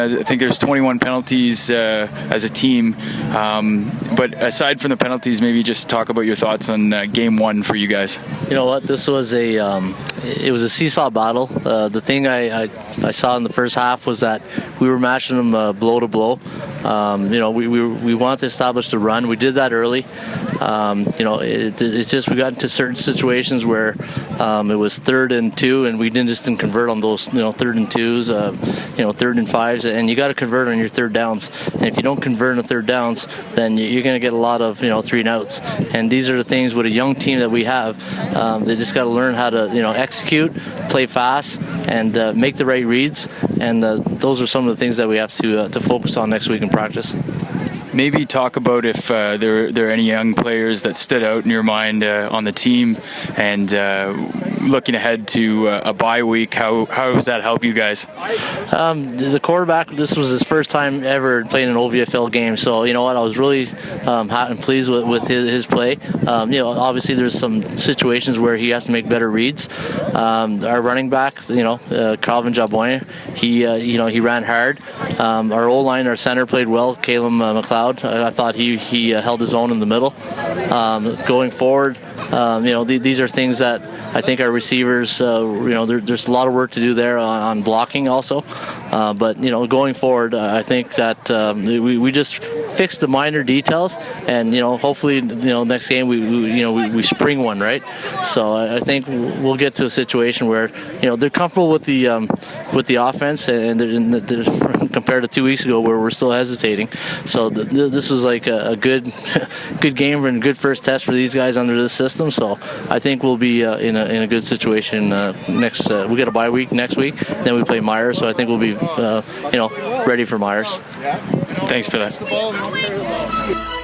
I think there's 21 penalties as a team. But aside from the penalties, maybe just talk about your thoughts on game one for you guys. You know what? This was it was a seesaw battle. The thing I saw in the first half was that we were matching them blow to blow. We wanted to establish the run. We did that early. It's just we got into certain situations where it was 3rd and 2, and we didn't convert on those 3rd and 2s, 3rd and 5s, and you got to convert on your 3rd downs. And if you don't convert on 3rd downs, then you're going to get a lot of 3 and outs. And these are the things with a young team that we have. They just got to learn how to execute, play fast, and make the right reads. And those are some of the things that we have to focus on next week in practice. Maybe talk about if there are any young players that stood out in your mind on the team, and looking ahead to a bye week, how does that help you guys? The quarterback, this was his first time ever playing an OVFL game, so you know what, I was really hot and pleased with his play. Obviously there's some situations where he has to make better reads. Our running back, Calvin Jaboyan, he ran hard. Our O-line, our center played well, Caleb McLeod. I thought he held his own in the middle. Going forward, these are things that I think our receivers, there's a lot of work to do there on blocking also. But going forward, I think that we just fix the minor details, and hopefully next game we spring one, right? So I think we'll get to a situation where they're comfortable with the offense, and compared to 2 weeks ago where we're still hesitating. So this was like a good game and good first test for these guys under this system. So I think we'll be in a good situation next. We got a bye week next week, then we play Myers. So I think we'll be ready for Myers. Thanks for that.